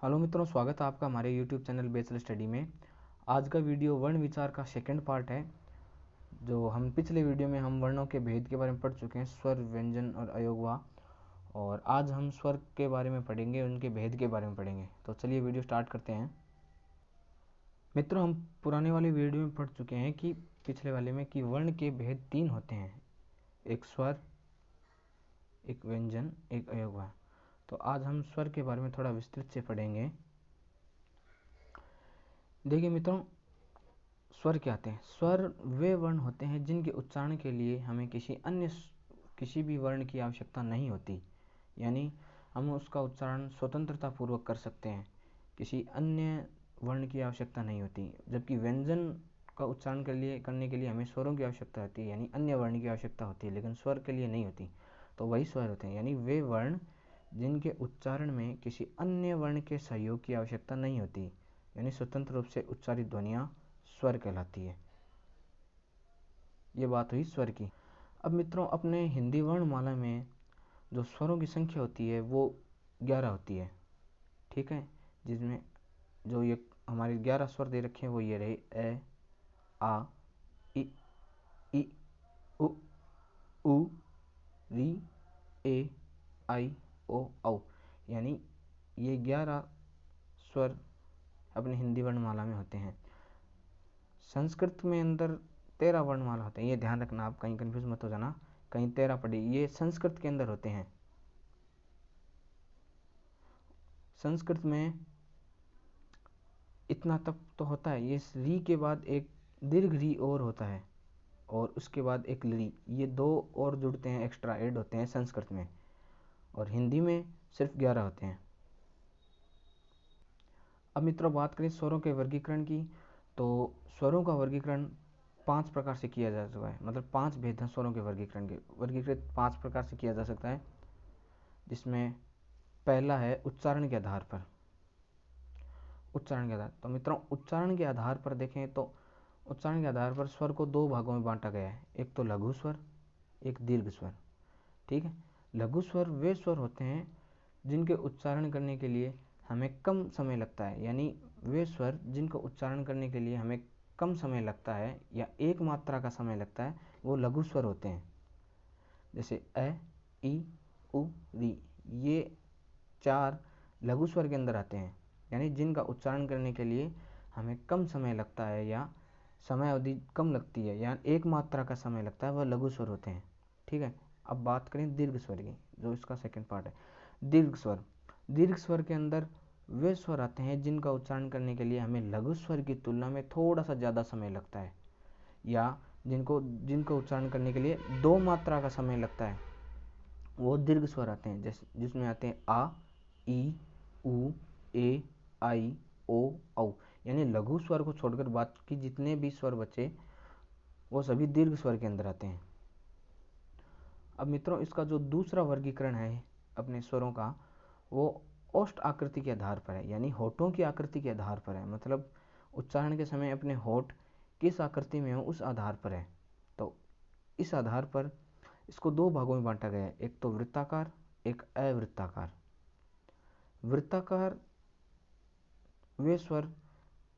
Hello मित्रों, स्वागत है आपका हमारे YouTube चैनल बेसल स्टडी में। आज का वीडियो वर्ण विचार का सेकंड पार्ट है। जो हम पिछले वीडियो में हम वर्णों के भेद के बारे में पढ़ चुके हैं, स्वर, व्यंजन और अयोगवा। और आज हम स्वर के बारे में पढ़ेंगे, उनके भेद के बारे में पढ़ेंगे। तो चलिए वीडियो स्टार्ट करते हैं। मित्रों, हम पुराने वाले वीडियो में पढ़ चुके हैं कि पिछले वाले में कि वर्ण के भेद 3 होते हैं, एक स्वर, एक व्यंजन, एक अयोगवा। तो आज हम स्वर के बारे में थोड़ा विस्तृत से पढ़ेंगे। देखिए मित्रों, स्वर क्या होते हैं? स्वर वे वर्ण होते हैं जिनके उच्चारण के लिए हमें किसी भी वर्ण की आवश्यकता नहीं होती, यानी हम उसका उच्चारण स्वतंत्रता पूर्वक कर सकते हैं, किसी अन्य वर्ण की आवश्यकता नहीं होती। जबकि व्यंजन का उच्चारण करने के लिए हमें स्वरों की आवश्यकता होती है, यानी अन्य वर्ण की आवश्यकता होती है, लेकिन स्वर के लिए नहीं होती। तो वही स्वर होते हैं, यानी वे वर्ण जिनके उच्चारण में किसी अन्य वर्ण के सहयोग की आवश्यकता नहीं होती, यानी स्वतंत्र रूप से उच्चारित ध्वनियाँ स्वर कहलाती है। ये बात हुई स्वर की। अब मित्रों, अपने हिंदी वर्णमाला में जो स्वरों की संख्या होती है वो 11 होती है, ठीक है। जिसमें जो ये हमारे 11 स्वर दे रखे हैं वो ये रहे: ए, आ, इ, उ, ऊ, री, ए, आई, ओ, औ। यानी ये 11 स्वर अपने हिंदी वर्णमाला में होते हैं। संस्कृत में अंदर 13 वर्णमाला होते हैं, ये ध्यान रखना, आप कहीं कंफ्यूज मत हो जाना, कहीं 13 पढ़े, ये संस्कृत के अंदर होते हैं। संस्कृत में इतना तक तो होता है, ये री के बाद एक दीर्घ री और होता है, और उसके बाद एक ली, ये 2 और जुड़ते हैं, एक्स्ट्रा ऐड होते हैं संस्कृत में। और हिंदी में सिर्फ 11 होते हैं। अब मित्रों, बात करें स्वरों के वर्गीकरण की, तो स्वरों का वर्गीकरण 5 प्रकार से किया जा चुका है। मतलब 5 भेद हैं स्वरों के वर्गीकरण के। वर्गीकृत 5 प्रकार से किया जा सकता है, जिसमें पहला है उच्चारण के आधार पर। उच्चारण के आधार, तो मित्रों उच्चारण के आधार पर देखें तो उच्चारण के आधार पर स्वर को 2 भागों में बांटा गया है, एक तो लघु स्वर, एक दीर्घ स्वर, ठीक है। लघु स्वर वे स्वर होते हैं जिनके उच्चारण करने के लिए हमें कम समय लगता है, यानी वे स्वर जिनको उच्चारण करने के लिए हमें कम समय लगता है या एक मात्रा का समय लगता है, वो लघु स्वर होते हैं। जैसे अ, ई, उ, री, ये 4 लघु स्वर के अंदर आते हैं, यानी जिनका उच्चारण करने के लिए हमें कम समय लगता है या समय अवधि कम लगती है या एक मात्रा का समय लगता है, वह लघु स्वर होते हैं, ठीक है। अब बात करें दीर्घ स्वर की, जो इसका सेकंड पार्ट है। दीर्घ स्वर, दीर्घ स्वर के अंदर वे स्वर आते हैं जिनका उच्चारण करने के लिए हमें लघु स्वर की तुलना में थोड़ा सा ज़्यादा समय लगता है, या जिनको उच्चारण करने के लिए 2 मात्रा का समय लगता है, वो दीर्घ स्वर आते हैं। जिसमें आते हैं आ, ई, उ, ए, आई, ओ, औ। यानी लघु स्वर को छोड़कर बाकी जितने भी स्वर बचे वो सभी दीर्घ स्वर के अंदर आते हैं। अब मित्रों, इसका जो दूसरा वर्गीकरण है अपने स्वरों का, वो ओष्ठ आकृति के आधार पर है, यानी होठों की आकृति के आधार पर है। मतलब उच्चारण के समय अपने होठ किस आकृति में हो उस आधार पर है। तो इस आधार पर इसको 2 भागों में बांटा गया है, एक तो वृत्ताकार, एक अवृत्ताकार। वृत्ताकार वे स्वर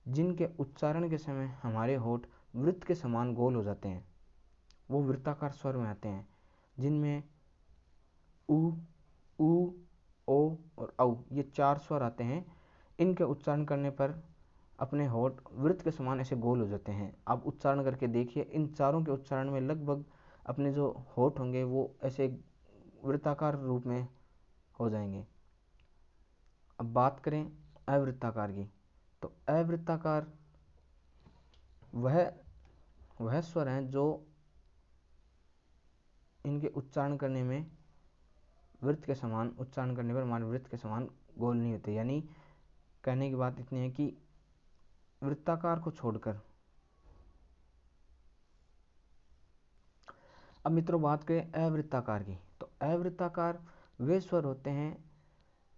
जिनके उच्चारण के समय हमारे होठ वृत्त के समान गोल हो जाते हैं, वो वृत्ताकार स्वर में आते हैं, जिनमें उ, ऊ, ओ और औ, ये 4 स्वर आते हैं। इनके उच्चारण करने पर अपने होठ वृत्त के समान ऐसे गोल हो जाते हैं। आप उच्चारण करके देखिए, इन चारों के उच्चारण में लगभग अपने जो होठ होंगे वो ऐसे वृत्ताकार रूप में हो जाएंगे। अब बात करें अवृत्ताकार की, तो अवृत्ताकार वह स्वर हैं जो इनके उच्चारण करने में वृत्त के समान, उच्चारण करने पर हमारे वृत्त के समान गोल नहीं होते। यानी कहने की बात इतनी है कि वृत्ताकार को छोड़कर। अब मित्रों बात करें अवृत्ताकार की, तो अवृत्ताकार वे स्वर होते हैं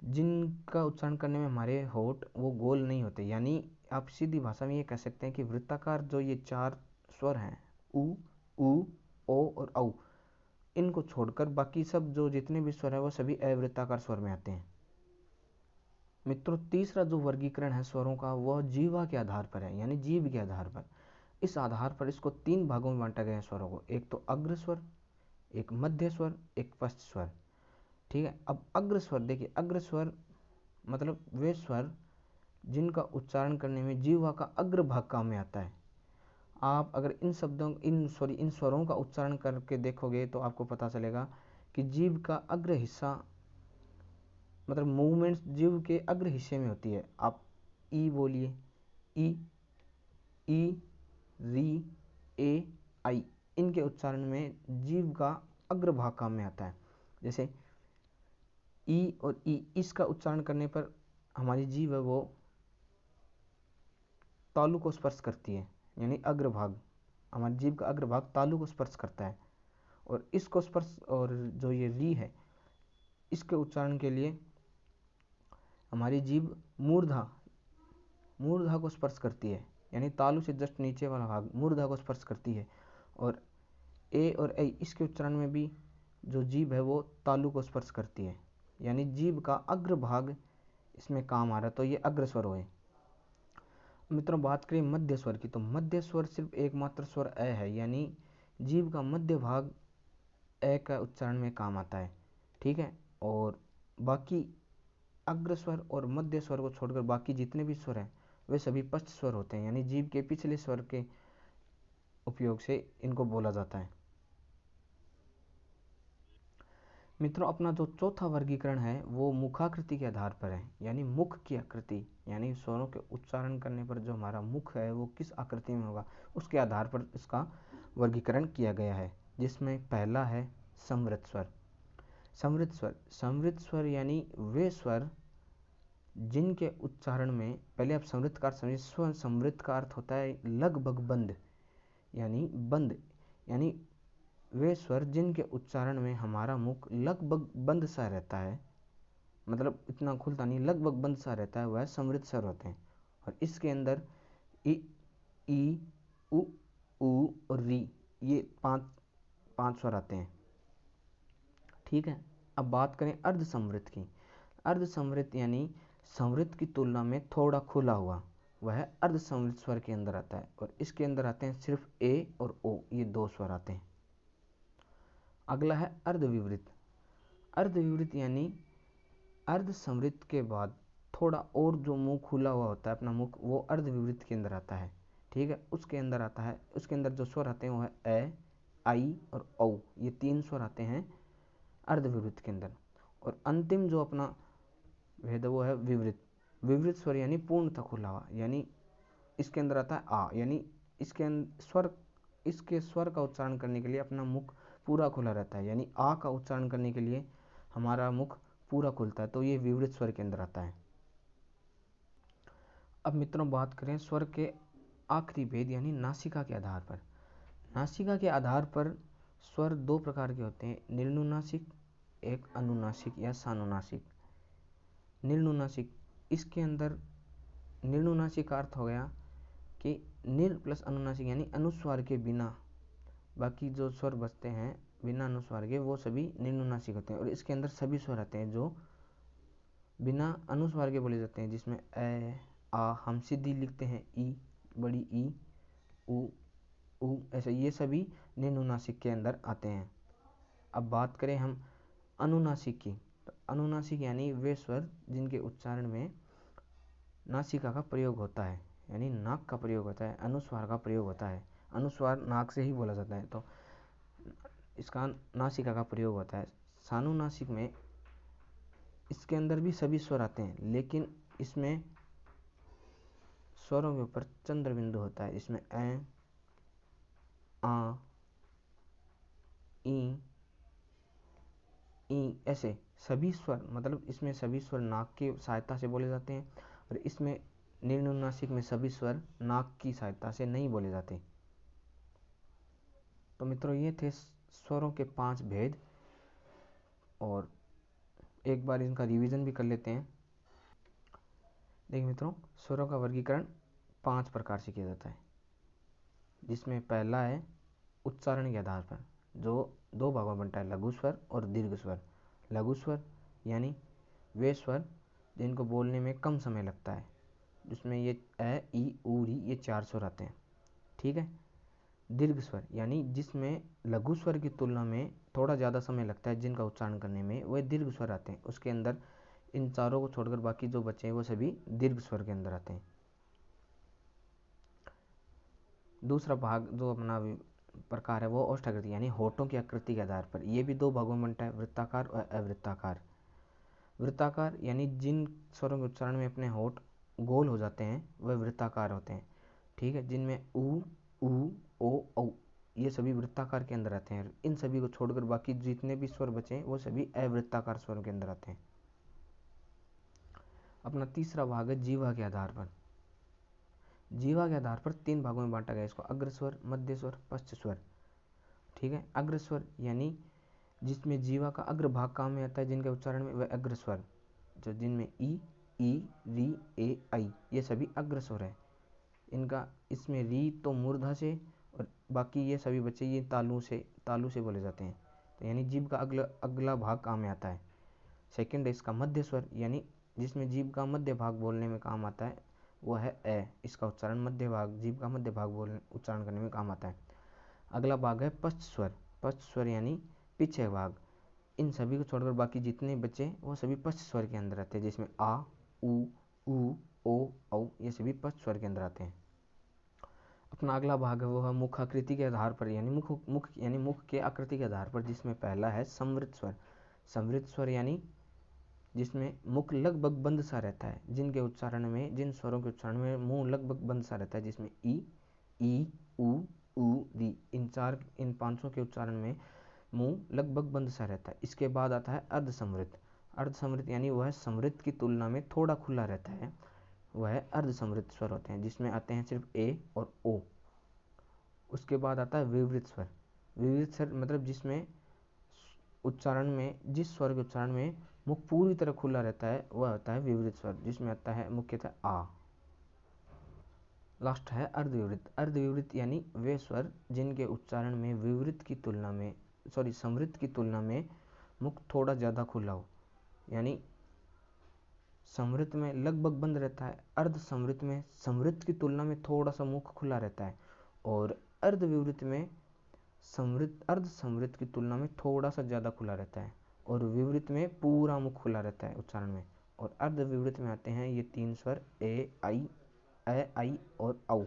जिनका उच्चारण करने में हमारे होठ वो गोल नहीं होते। यानी आप सीधी भाषा में ये कह सकते हैं कि वृत्ताकार जो ये 4 स्वर हैं, उ, ऊ, ओ और औ, इनको छोड़कर बाकी सब जो जितने भी स्वर हैं वो सभी अवृत्ताकार स्वर में आते हैं। मित्रों तीसरा जो वर्गीकरण है स्वरों का वह जीवा के आधार पर है, यानी जीव के आधार पर। इस आधार पर इसको 3 भागों में बांटा गया है स्वरों को, एक तो अग्र स्वर, एक मध्य स्वर, एक पश्च स्वर। ठीक है। अब अग्र स्वर देखिए, अग्र स्वर मतलब वे स्वर जिनका उच्चारण करने में जीवा का अग्र भाग काम में आता है। आप अगर इन शब्दों इन स्वरों का उच्चारण करके देखोगे तो आपको पता चलेगा कि जीव का अग्र हिस्सा मतलब मूवमेंट्स जीव के अग्र हिस्से में होती है। आप ई बोलिए, ई, ई, री, ए, आई, इनके उच्चारण में जीव का अग्र भाग काम में आता है। जैसे ई और ई, इसका उच्चारण करने पर हमारी जीव है वो तालु को स्पर्श करती है, यानी अग्रभाग, हमारी जीभ का अग्रभाग तालु को स्पर्श करता है। और इसको स्पर्श, और जो ये री है इसके उच्चारण के लिए हमारी जीभ मूर्धा को स्पर्श करती है, यानी तालु से जस्ट नीचे वाला भाग मूर्धा को स्पर्श करती है। और ए और ऐ इसके उच्चारण में भी जो जीभ है वो तालु को स्पर्श करती है, यानी जीभ का अग्रभाग इसमें काम आ रहा है, तो ये अग्र स्वर हुए। मित्रों बात करें मध्य स्वर की, तो मध्य स्वर सिर्फ एकमात्र स्वर अ है, यानी जीभ का मध्य भाग अ का उच्चारण में काम आता है। ठीक है। और बाकी अग्र स्वर और मध्य स्वर को छोड़कर बाकी जितने भी स्वर हैं वे सभी पश्च स्वर होते हैं, यानी जीभ के पिछले स्वर के उपयोग से इनको बोला जाता है। मित्रों अपना जो चौथा वर्गीकरण है वो मुखाकृति के आधार पर है, यानी मुख की आकृति, यानी स्वरों के उच्चारण करने पर जो हमारा मुख है वो किस आकृति में होगा उसके आधार पर इसका वर्गीकरण किया गया है, जिसमें पहला है समृत स्वर। समृत स्वर यानी वे स्वर जिनके उच्चारण में, पहले आप समृत का अर्थ समझिए। स्वर समृत का अर्थ होता है लगभग बंद, यानी वे स्वर जिनके उच्चारण में हमारा मुख लगभग बंद सा रहता है, मतलब इतना खुलता नहीं, लगभग बंद सा रहता है, वह समृत स्वर होते हैं। और इसके अंदर ई, उ और री, ये पांच स्वर आते हैं। ठीक है। अब बात करें अर्ध समृत की। अर्ध समृत यानी समृत की तुलना में थोड़ा खुला हुआ, वह अर्ध समृत स्वर के अंदर आता है। और इसके अंदर आते हैं सिर्फ ए और ओ, ये 2 स्वर आते हैं। अगला है अर्धविवृत। अर्धविवृत यानी अर्ध समृत के बाद थोड़ा और जो मुंह खुला हुआ होता है अपना मुख, वो अर्धविवृत के अंदर आता है। ठीक है। उसके अंदर जो स्वर आते हैं वो है ए, आई और औ, ये 3 स्वर आते हैं अर्धविवृत के अंदर। और अंतिम जो अपना भेद वो है विवृत। विवृत स्वर यानी पूर्णतः खुला हुआ, यानी इसके अंदर आता है आ, यानी इसके स्वर का उच्चारण करने के लिए अपना मुख पूरा खुला रहता है, यानी आ का उच्चारण करने के लिए हमारा मुख पूरा खुलता है, तो ये विवृत स्वर के अंदर आता है। अब मित्रों बात करें स्वर के आखिरी भेद यानी नासिका के आधार पर। नासिका के आधार पर स्वर 2 प्रकार के होते हैं, निर्नुनासिक, एक अनुनासिक या सानुनासिक। निर्नुनासिक, इसके अंदर निर्नुनासिक का अर्थ हो गया कि निर प्लस अनुनासिक यानी अनुस्वार के बिना बाकी जो स्वर बचते हैं बिना अनुस्वार के, वो सभी निर्नुनासिक होते हैं। और इसके अंदर सभी स्वर आते हैं जो बिना अनुस्वार के बोले जाते हैं, जिसमें ए, आ हम सीधी लिखते हैं, ई बड़ी ई, उ ऐसे, ये सभी निर्नुनासिक के अंदर आते हैं। अब बात करें हम अनुनासिक की, तो अनुनासिक यानी वे स्वर जिनके उच्चारण में नासिका का प्रयोग होता है, यानी नाक का प्रयोग होता है, अनुस्वार का प्रयोग होता है। अनुस्वार नाक से ही बोला जाता है, तो इसका नासिका का प्रयोग होता है। सानुनासिक में इसके अंदर भी सभी स्वर आते हैं, लेकिन इसमें स्वरों के ऊपर चंद्र बिंदु होता है, इसमें ए, आ, ई ऐसे सभी स्वर, मतलब इसमें सभी स्वर नाक की सहायता से बोले जाते हैं। और इसमें निर्नुनासिक में सभी स्वर नाक की सहायता से नहीं बोले जाते। तो मित्रों ये थे स्वरों के 5 भेद, और एक बार इनका रिवीजन भी कर लेते हैं। देखिए मित्रों, स्वरों का वर्गीकरण 5 प्रकार से किया जाता है, जिसमें पहला है उच्चारण के आधार पर, जो 2 भागों में बनता है, लघु स्वर और दीर्घ स्वर। लघु स्वर यानी वे स्वर जिनको बोलने में कम समय लगता है, जिसमें ये ए, ई, ऊ, री ये 4 स्वर आते हैं। ठीक है। दीर्घ स्वर यानी जिसमें लघु स्वर की तुलना में थोड़ा ज़्यादा समय लगता है जिनका उच्चारण करने में, वह दीर्घ स्वर आते हैं। उसके अंदर इन चारों को छोड़कर बाकी जो बचे हैं वो सभी दीर्घ स्वर के अंदर आते हैं। दूसरा भाग जो अपना प्रकार है वो ओष्ठाकृति यानी होठों की आकृति के आधार पर। ये भी 2 भागों में बनता है, वृत्ताकार और अवृत्ताकार। वृत्ताकार यानी जिन स्वरों के उच्चारण में अपने होठ गोल हो जाते हैं वह वृत्ताकार होते हैं। ठीक है। जिनमें ऊ, ऊ, ओ, औ ये सभी वृत्ताकार के अंदर आते हैं। इन सभी को छोड़कर बाकी जितने भी स्वर बचे वो सभी अवृत्ताकार स्वरों के अंदर आते हैं। अपना तीसरा भाग है जीवा के आधार पर। जीवा के आधार पर 3 भागों में बांटा गया इसको, अग्रस्वर, मध्य स्वर, पश्च स्वर। ठीक है। अग्रस्वर यानी जिसमें जीवा का अग्र भाग काम में आता है, जिनके उच्चारण में वह अग्रस्वर, जो जिनमें ई, री, ए, आई ये सभी अग्रस्वर है। इनका इसमें री तो मूर्धा से और बाकी ये सभी बच्चे ये तालु से बोले जाते हैं। तो यानी जीभ का अगला भाग काम में आता है। सेकंड है इसका मध्य स्वर यानी जिसमें जीभ का मध्य भाग बोलने में काम आता है वो है ए। इसका उच्चारण मध्य भाग, जीभ का मध्य भाग बोलने उच्चारण करने में काम आता है। अगला भाग है पश्च स्वर। पश्च स्वर यानी पीछे भाग। इन सभी को छोड़कर बाकी जितने बचे वो सभी पश्च स्वर के अंदर आते हैं, जिसमें आ, ऊ, ओ, औ ये सभी पश्च स्वर के अंदर आते हैं। अपना अगला भाग है वो है मुख आकृति के आधार पर यानी मुख के आकृति के आधार पर, जिसमें पहला है समवृत्त स्वर। समवृत्त स्वर यानी जिसमें मुख लगभग बंद सा रहता है, जिनके उच्चारण में जिन स्वरों के उच्चारण में मुंह लगभग बंद सा रहता है, जिसमें ई, ऊ, री इन पांचों के उच्चारण में मुंह लगभग बंद सा रहता है। इसके बाद आता है अर्ध समृद्ध। अर्ध समृद्ध यानी वह समृद्ध की तुलना में थोड़ा खुला रहता है, वह अर्ध समृद्ध स्वर होते हैं, जिसमें आते हैं सिर्फ ए और ओ। उसके बाद आता है विवृत स्वर। विवृत स्वर मतलब जिसमें उच्चारण में जिस स्वर के उच्चारण में मुख पूरी तरह खुला रहता है वह होता है विवृत स्वर, जिसमें आता है मुख्यतः आ। लास्ट है अर्धविवृत। अर्धविवृत यानी वे स्वर जिनके उच्चारण में समृद्ध की तुलना में मुख थोड़ा ज़्यादा खुला हो, यानी समृद्ध में लगभग बंद रहता है, अर्ध समृद्ध में समृद्ध की तुलना में थोड़ा सा मुख खुला रहता है, और अर्धविवृत में अर्ध समृद्ध की तुलना में थोड़ा सा ज़्यादा खुला रहता है, और विवृत में पूरा मुख खुला रहता है उच्चारण में। और अर्धविवृत में आते हैं ये 3 स्वर ए, आई और औ।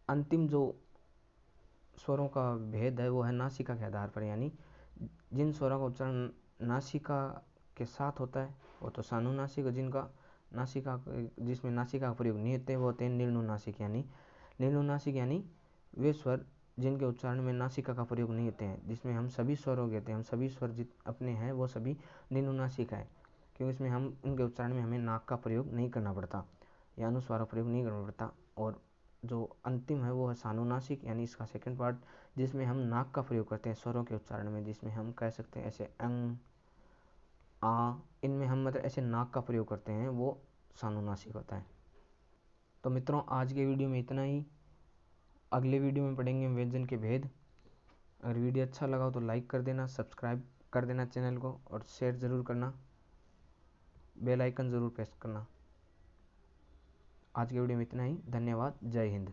अंतिम जो स्वरों का भेद है वो है नासिका के आधार पर, यानी जिन स्वरों का उच्चारण नासिका के साथ होता है वो तो सानुनासिक, जिनका जिसमें नासिका का प्रयोग नहीं होते वो होते हैं निर्नुनासिक। यानी वे स्वर जिनके उच्चारण में नासिका का प्रयोग नहीं होते हैं, जिसमें हम सभी स्वरों कहते हैं, हम सभी स्वर अपने हैं वो सभी निर्नुनासिक है, क्योंकि इसमें हम उनके उच्चारण में हमें नाक का प्रयोग नहीं करना पड़ता या अनुस्वार का प्रयोग नहीं करना पड़ता। और जो अंतिम है वो है सानुनासिक, यानी इसका सेकंड पार्ट, जिसमें हम नाक का प्रयोग करते हैं स्वरों के उच्चारण में, जिसमें हम कह सकते हैं ऐसे अंग, आ, इनमें हम मतलब ऐसे नाक का प्रयोग करते हैं, वो सानुनासिक होता है। तो मित्रों आज के वीडियो में इतना ही। अगले वीडियो में पढ़ेंगे व्यंजन के भेद। अगर वीडियो अच्छा लगा हो तो लाइक कर देना, सब्सक्राइब कर देना चैनल को, और शेयर ज़रूर करना, बेल आइकन ज़रूर प्रेस करना। आज के वीडियो में इतना ही। धन्यवाद। जय हिंद।